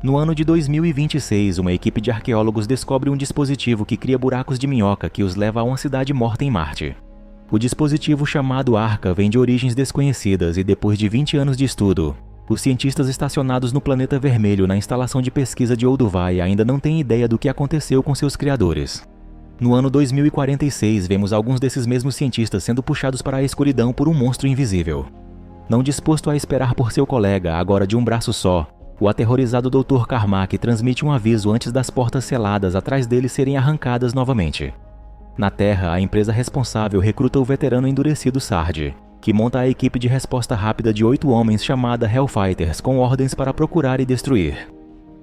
No ano de 2026, uma equipe de arqueólogos descobre um dispositivo que cria buracos de minhoca que os leva a uma cidade morta em Marte. O dispositivo chamado Arca vem de origens desconhecidas e depois de 20 anos de estudo, os cientistas estacionados no planeta vermelho na instalação de pesquisa de Olduvai ainda não têm ideia do que aconteceu com seus criadores. No ano 2046, vemos alguns desses mesmos cientistas sendo puxados para a escuridão por um monstro invisível. Não disposto a esperar por seu colega, agora de um braço só, o aterrorizado Dr. Carmack transmite um aviso antes das portas seladas atrás dele serem arrancadas novamente. Na Terra, a empresa responsável recruta o veterano endurecido Sarge, que monta a equipe de resposta rápida de 8 homens chamada Hellfighters com ordens para procurar e destruir.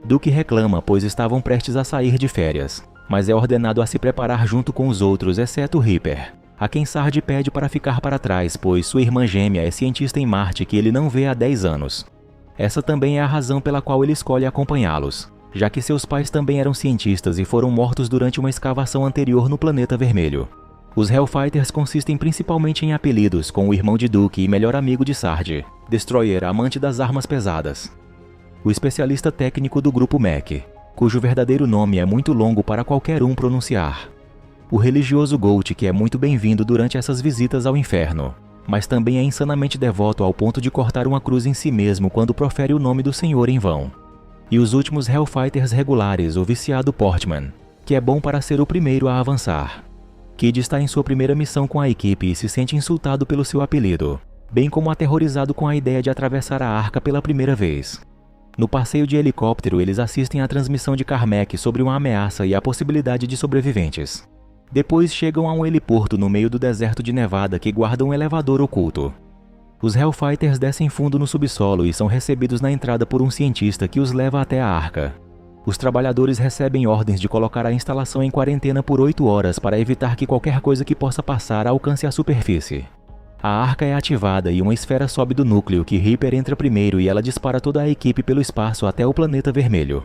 Duke reclama, pois estavam prestes a sair de férias, mas é ordenado a se preparar junto com os outros, exceto Reaper, a quem Sarge pede para ficar para trás, pois sua irmã gêmea é cientista em Marte que ele não vê há 10 anos. Essa também é a razão pela qual ele escolhe acompanhá-los, já que seus pais também eram cientistas e foram mortos durante uma escavação anterior no planeta vermelho. Os Hellfighters consistem principalmente em apelidos, com o irmão de Duke e melhor amigo de Sarge, Destroyer, amante das armas pesadas. O especialista técnico do grupo Mech, cujo verdadeiro nome é muito longo para qualquer um pronunciar. O religioso Gold, que é muito bem-vindo durante essas visitas ao inferno, mas também é insanamente devoto ao ponto de cortar uma cruz em si mesmo quando profere o nome do Senhor em vão. E os últimos Hellfighters regulares, o viciado Portman, que é bom para ser o primeiro a avançar. Kid está em sua primeira missão com a equipe e se sente insultado pelo seu apelido, bem como aterrorizado com a ideia de atravessar a Arca pela primeira vez. No passeio de helicóptero, eles assistem à transmissão de Carmack sobre uma ameaça e a possibilidade de sobreviventes. Depois chegam a um heliporto no meio do deserto de Nevada que guarda um elevador oculto. Os Hellfighters descem fundo no subsolo e são recebidos na entrada por um cientista que os leva até a Arca. Os trabalhadores recebem ordens de colocar a instalação em quarentena por 8 horas para evitar que qualquer coisa que possa passar alcance a superfície. A Arca é ativada e uma esfera sobe do núcleo que Reaper entra primeiro e ela dispara toda a equipe pelo espaço até o planeta vermelho.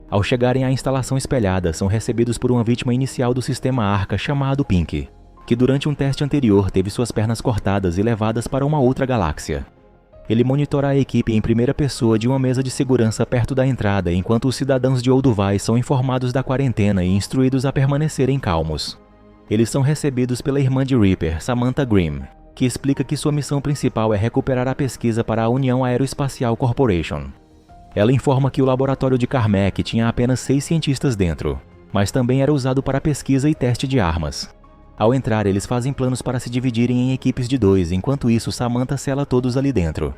Ao chegarem à instalação espelhada, são recebidos por uma vítima inicial do sistema Arca chamado Pink, que durante um teste anterior teve suas pernas cortadas e levadas para uma outra galáxia. Ele monitora a equipe em primeira pessoa de uma mesa de segurança perto da entrada, enquanto os cidadãos de Olduvai são informados da quarentena e instruídos a permanecerem calmos. Eles são recebidos pela irmã de Reaper, Samantha Grimm, que explica que sua missão principal é recuperar a pesquisa para a União Aeroespacial Corporation. Ela informa que o laboratório de Carmack tinha apenas 6 cientistas dentro, mas também era usado para pesquisa e teste de armas. Ao entrar, eles fazem planos para se dividirem em equipes de 2, enquanto isso Samantha sela todos ali dentro.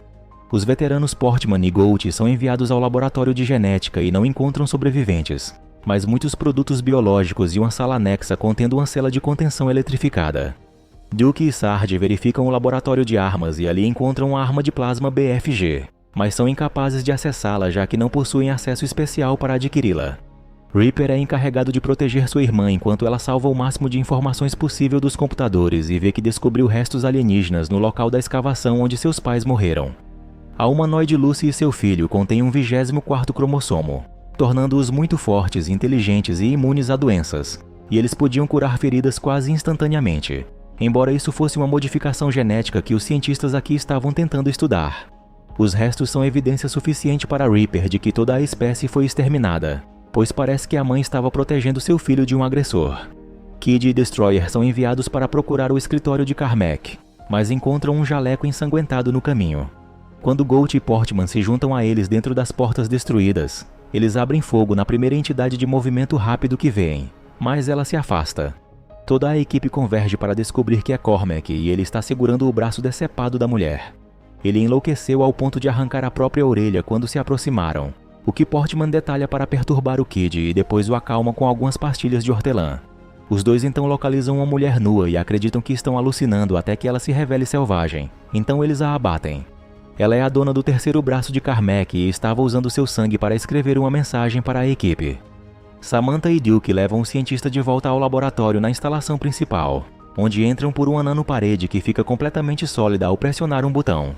Os veteranos Portman e Gold são enviados ao laboratório de genética e não encontram sobreviventes, mas muitos produtos biológicos e uma sala anexa contendo uma cela de contenção eletrificada. Duke e Sarge verificam o laboratório de armas e ali encontram uma arma de plasma BFG, mas são incapazes de acessá-la já que não possuem acesso especial para adquiri-la. Reaper é encarregado de proteger sua irmã enquanto ela salva o máximo de informações possível dos computadores e vê que descobriu restos alienígenas no local da escavação onde seus pais morreram. A humanoide Lucy e seu filho contêm um 24º cromossomo, tornando-os muito fortes, inteligentes e imunes a doenças, e eles podiam curar feridas quase instantaneamente, embora isso fosse uma modificação genética que os cientistas aqui estavam tentando estudar. Os restos são evidência suficiente para Reaper de que toda a espécie foi exterminada, pois parece que a mãe estava protegendo seu filho de um agressor. Kid e Destroyer são enviados para procurar o escritório de Carmack, mas encontram um jaleco ensanguentado no caminho. Quando Gold e Portman se juntam a eles dentro das portas destruídas, eles abrem fogo na primeira entidade de movimento rápido que veem, mas ela se afasta. Toda a equipe converge para descobrir que é Cormac e ele está segurando o braço decepado da mulher. Ele enlouqueceu ao ponto de arrancar a própria orelha quando se aproximaram, o que Portman detalha para perturbar o Kid e depois o acalma com algumas pastilhas de hortelã. Os dois então localizam uma mulher nua e acreditam que estão alucinando até que ela se revele selvagem, então eles a abatem. Ela é a dona do terceiro braço de Carmack e estava usando seu sangue para escrever uma mensagem para a equipe. Samantha e Duke levam o cientista de volta ao laboratório na instalação principal, onde entram por uma nanoparede que fica completamente sólida ao pressionar um botão.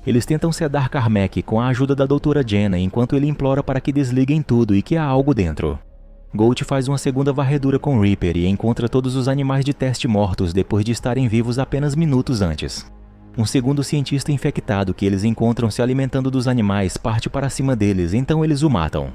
Eles tentam sedar Carmack com a ajuda da doutora Jenna enquanto ele implora para que desliguem tudo e que há algo dentro. Gold faz uma segunda varredura com Reaper e encontra todos os animais de teste mortos depois de estarem vivos apenas minutos antes. Um segundo cientista infectado que eles encontram se alimentando dos animais parte para cima deles, então eles o matam.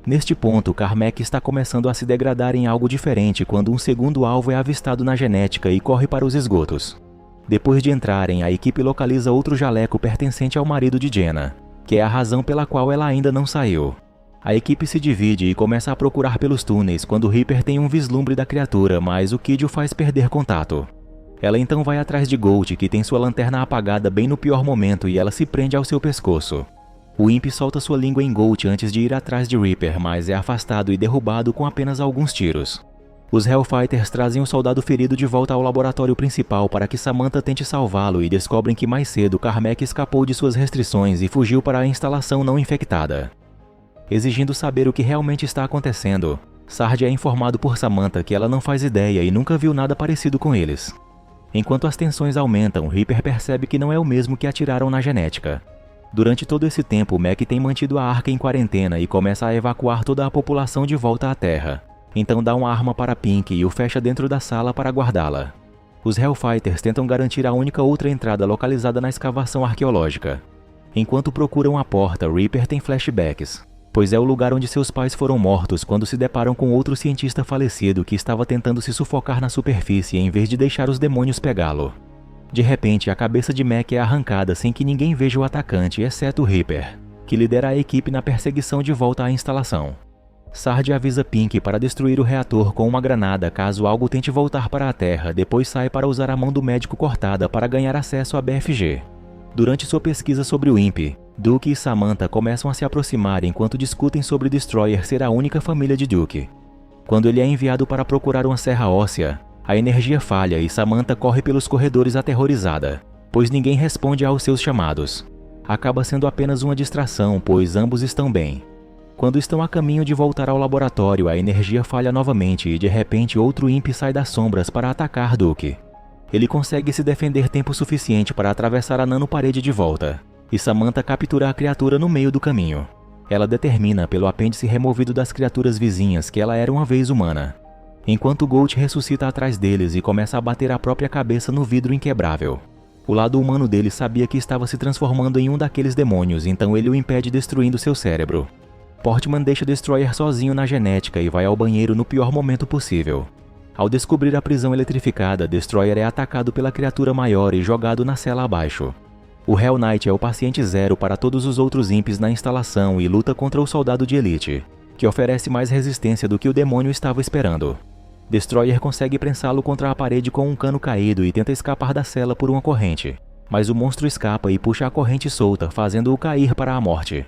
Neste ponto, Carmack está começando a se degradar em algo diferente quando um segundo alvo é avistado na genética e corre para os esgotos. Depois de entrarem, a equipe localiza outro jaleco pertencente ao marido de Jenna, que é a razão pela qual ela ainda não saiu. A equipe se divide e começa a procurar pelos túneis quando Reaper tem um vislumbre da criatura, mas o Kid o faz perder contato. Ela então vai atrás de Gold, que tem sua lanterna apagada bem no pior momento, e ela se prende ao seu pescoço. O Imp solta sua língua em Gold antes de ir atrás de Reaper, mas é afastado e derrubado com apenas alguns tiros. Os Hellfighters trazem o soldado ferido de volta ao laboratório principal para que Samantha tente salvá-lo e descobrem que mais cedo Carmack escapou de suas restrições e fugiu para a instalação não infectada. Exigindo saber o que realmente está acontecendo, Sarge é informado por Samantha que ela não faz ideia e nunca viu nada parecido com eles. Enquanto as tensões aumentam, Reaper percebe que não é o mesmo que atiraram na genética. Durante todo esse tempo, Mac tem mantido a Arca em quarentena e começa a evacuar toda a população de volta à Terra. Então dá uma arma para Pink e o fecha dentro da sala para guardá-la. Os Hellfighters tentam garantir a única outra entrada localizada na escavação arqueológica. Enquanto procuram a porta, Reaper tem flashbacks, pois é o lugar onde seus pais foram mortos quando se deparam com outro cientista falecido que estava tentando se sufocar na superfície em vez de deixar os demônios pegá-lo. De repente, a cabeça de Mac é arrancada sem que ninguém veja o atacante, exceto Reaper, que lidera a equipe na perseguição de volta à instalação. Sarge avisa Pink para destruir o reator com uma granada caso algo tente voltar para a Terra, depois sai para usar a mão do médico cortada para ganhar acesso à BFG. Durante sua pesquisa sobre o Imp, Duke e Samantha começam a se aproximar enquanto discutem sobre o Destroyer ser a única família de Duke. Quando ele é enviado para procurar uma serra óssea, a energia falha e Samantha corre pelos corredores aterrorizada, pois ninguém responde aos seus chamados. Acaba sendo apenas uma distração, pois ambos estão bem. Quando estão a caminho de voltar ao laboratório, a energia falha novamente e de repente outro Imp sai das sombras para atacar Duke. Ele consegue se defender tempo suficiente para atravessar a nanoparede de volta, e Samantha captura a criatura no meio do caminho. Ela determina, pelo apêndice removido das criaturas vizinhas, que ela era uma vez humana. Enquanto Gold ressuscita atrás deles e começa a bater a própria cabeça no vidro inquebrável. O lado humano dele sabia que estava se transformando em um daqueles demônios, então ele o impede destruindo seu cérebro. Portman deixa Destroyer sozinho na genética e vai ao banheiro no pior momento possível. Ao descobrir a prisão eletrificada, Destroyer é atacado pela criatura maior e jogado na cela abaixo. O Hell Knight é o paciente zero para todos os outros imps na instalação e luta contra o soldado de elite, que oferece mais resistência do que o demônio estava esperando. Destroyer consegue prensá-lo contra a parede com um cano caído e tenta escapar da cela por uma corrente, mas o monstro escapa e puxa a corrente solta, fazendo-o cair para a morte.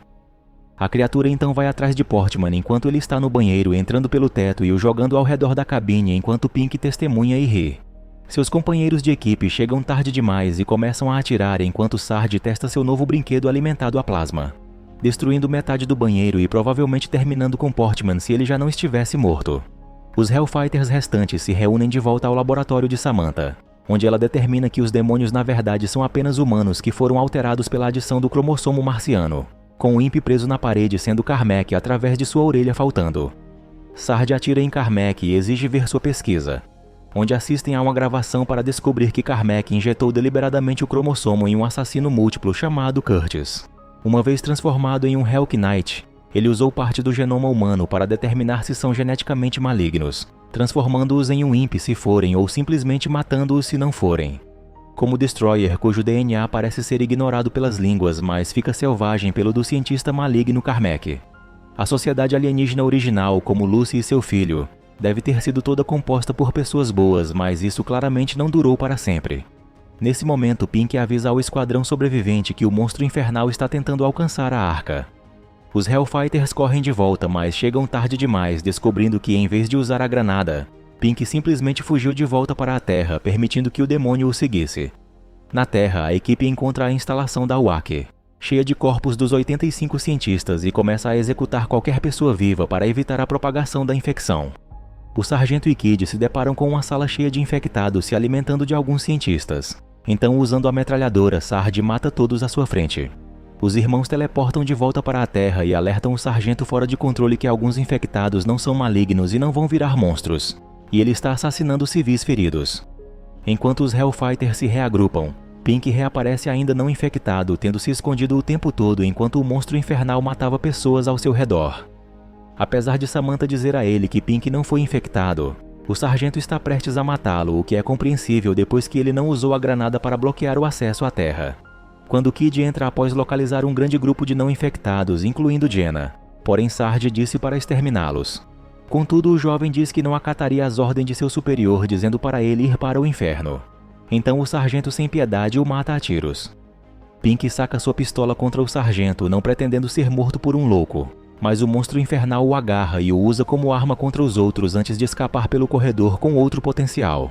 A criatura então vai atrás de Portman enquanto ele está no banheiro, entrando pelo teto e o jogando ao redor da cabine enquanto Pink testemunha e ri. Seus companheiros de equipe chegam tarde demais e começam a atirar enquanto Sarge testa seu novo brinquedo alimentado a plasma, destruindo metade do banheiro e provavelmente terminando com Portman se ele já não estivesse morto. Os Hellfighters restantes se reúnem de volta ao laboratório de Samantha, onde ela determina que os demônios na verdade são apenas humanos que foram alterados pela adição do cromossomo marciano, com o Imp preso na parede sendo Carmack através de sua orelha faltando. Sarge atira em Carmack e exige ver sua pesquisa, onde assistem a uma gravação para descobrir que Carmack injetou deliberadamente o cromossomo em um assassino múltiplo chamado Curtis. Uma vez transformado em um Hell Knight, ele usou parte do genoma humano para determinar se são geneticamente malignos, transformando-os em um Imp se forem ou simplesmente matando-os se não forem. Como Destroyer, cujo DNA parece ser ignorado pelas línguas, mas fica selvagem pelo do cientista maligno Carmack. A sociedade alienígena original, como Lucy e seu filho, deve ter sido toda composta por pessoas boas, mas isso claramente não durou para sempre. Nesse momento, Pink avisa ao esquadrão sobrevivente que o monstro infernal está tentando alcançar a Arca. Os Hellfighters correm de volta, mas chegam tarde demais, descobrindo que, em vez de usar a granada, Pink simplesmente fugiu de volta para a Terra, permitindo que o demônio o seguisse. Na Terra, a equipe encontra a instalação da UAC, cheia de corpos dos 85 cientistas, e começa a executar qualquer pessoa viva para evitar a propagação da infecção. O sargento e Kid se deparam com uma sala cheia de infectados se alimentando de alguns cientistas. Então, usando a metralhadora, Sarge mata todos à sua frente. Os irmãos teleportam de volta para a Terra e alertam o sargento fora de controle que alguns infectados não são malignos e não vão virar monstros, e ele está assassinando civis feridos. Enquanto os Hellfighters se reagrupam, Pink reaparece ainda não infectado, tendo se escondido o tempo todo enquanto o monstro infernal matava pessoas ao seu redor. Apesar de Samantha dizer a ele que Pink não foi infectado, o sargento está prestes a matá-lo, o que é compreensível depois que ele não usou a granada para bloquear o acesso à Terra. Quando Kid entra após localizar um grande grupo de não infectados, incluindo Jenna, porém Sarge disse para exterminá-los. Contudo, o jovem diz que não acataria as ordens de seu superior, dizendo para ele ir para o inferno. Então o sargento sem piedade o mata a tiros. Pink saca sua pistola contra o sargento, não pretendendo ser morto por um louco, mas o monstro infernal o agarra e o usa como arma contra os outros antes de escapar pelo corredor com outro potencial.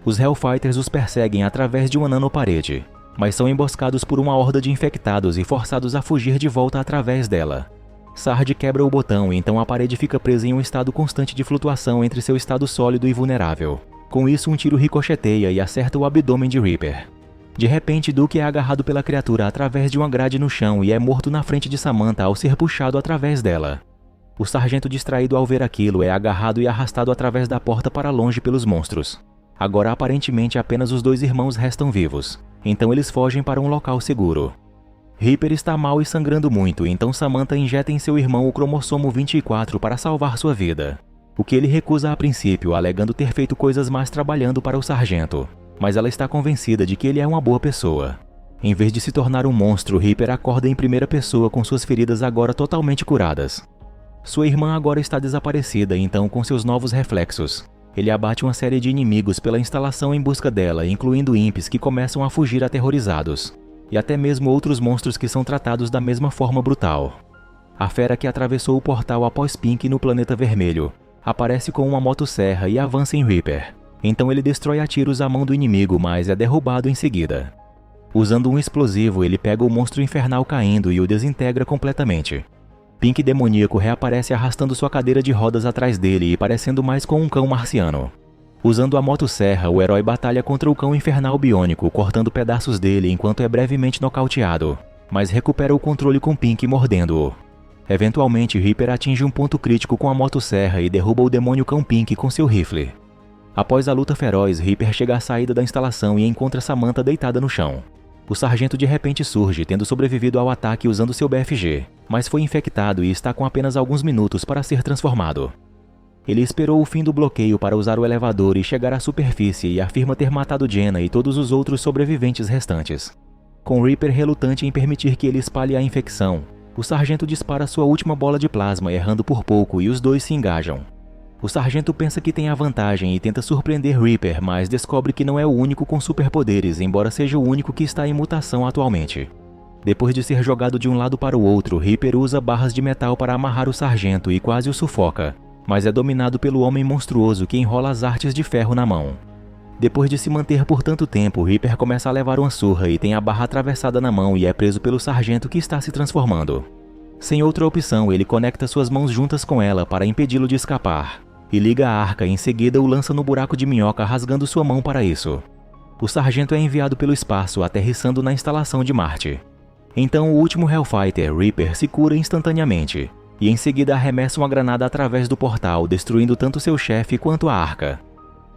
Os Hellfighters os perseguem através de uma nanoparede, mas são emboscados por uma horda de infectados e forçados a fugir de volta através dela. Sarge quebra o botão e então a parede fica presa em um estado constante de flutuação entre seu estado sólido e vulnerável. Com isso, um tiro ricocheteia e acerta o abdômen de Reaper. De repente, Duke é agarrado pela criatura através de uma grade no chão e é morto na frente de Samantha ao ser puxado através dela. O sargento distraído ao ver aquilo é agarrado e arrastado através da porta para longe pelos monstros. Agora aparentemente apenas os dois irmãos restam vivos, então eles fogem para um local seguro. Reaper está mal e sangrando muito, então Samantha injeta em seu irmão o cromossomo 24 para salvar sua vida. O que ele recusa a princípio, alegando ter feito coisas más trabalhando para o sargento. Mas ela está convencida de que ele é uma boa pessoa. Em vez de se tornar um monstro, Reaper acorda em primeira pessoa com suas feridas agora totalmente curadas. Sua irmã agora está desaparecida, então com seus novos reflexos, ele abate uma série de inimigos pela instalação em busca dela, incluindo imps que começam a fugir aterrorizados, e até mesmo outros monstros que são tratados da mesma forma brutal. A fera que atravessou o portal após Pink no planeta vermelho aparece com uma motosserra e avança em Reaper. Então ele destrói a tiros a mão do inimigo, mas é derrubado em seguida. Usando um explosivo, ele pega o monstro infernal caindo e o desintegra completamente. Pink demoníaco reaparece arrastando sua cadeira de rodas atrás dele e parecendo mais com um cão marciano. Usando a motosserra, o herói batalha contra o cão infernal biônico, cortando pedaços dele enquanto é brevemente nocauteado, mas recupera o controle com Pink mordendo-o. Eventualmente, Reaper atinge um ponto crítico com a motosserra e derruba o demônio cão Pink com seu rifle. Após a luta feroz, Reaper chega à saída da instalação e encontra Samantha deitada no chão. O sargento de repente surge, tendo sobrevivido ao ataque usando seu BFG, mas foi infectado e está com apenas alguns minutos para ser transformado. Ele esperou o fim do bloqueio para usar o elevador e chegar à superfície e afirma ter matado Jenna e todos os outros sobreviventes restantes. Com Reaper relutante em permitir que ele espalhe a infecção, o sargento dispara sua última bola de plasma, errando por pouco, e os dois se engajam. O sargento pensa que tem a vantagem e tenta surpreender Reaper, mas descobre que não é o único com superpoderes, embora seja o único que está em mutação atualmente. Depois de ser jogado de um lado para o outro, Reaper usa barras de metal para amarrar o sargento e quase o sufoca, mas é dominado pelo homem monstruoso que enrola as artes de ferro na mão. Depois de se manter por tanto tempo, Reaper começa a levar uma surra e tem a barra atravessada na mão e é preso pelo sargento que está se transformando. Sem outra opção, ele conecta suas mãos juntas com ela para impedi-lo de escapar, e liga a arca, em seguida o lança no buraco de minhoca rasgando sua mão para isso. O sargento é enviado pelo espaço, aterrissando na instalação de Marte. Então o último Hellfighter, Reaper, se cura instantaneamente, e em seguida arremessa uma granada através do portal, destruindo tanto seu chefe quanto a arca.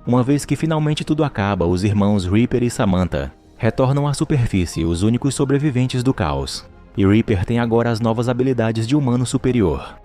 Uma vez que finalmente tudo acaba, os irmãos Reaper e Samantha retornam à superfície, os únicos sobreviventes do caos. E Reaper tem agora as novas habilidades de humano superior.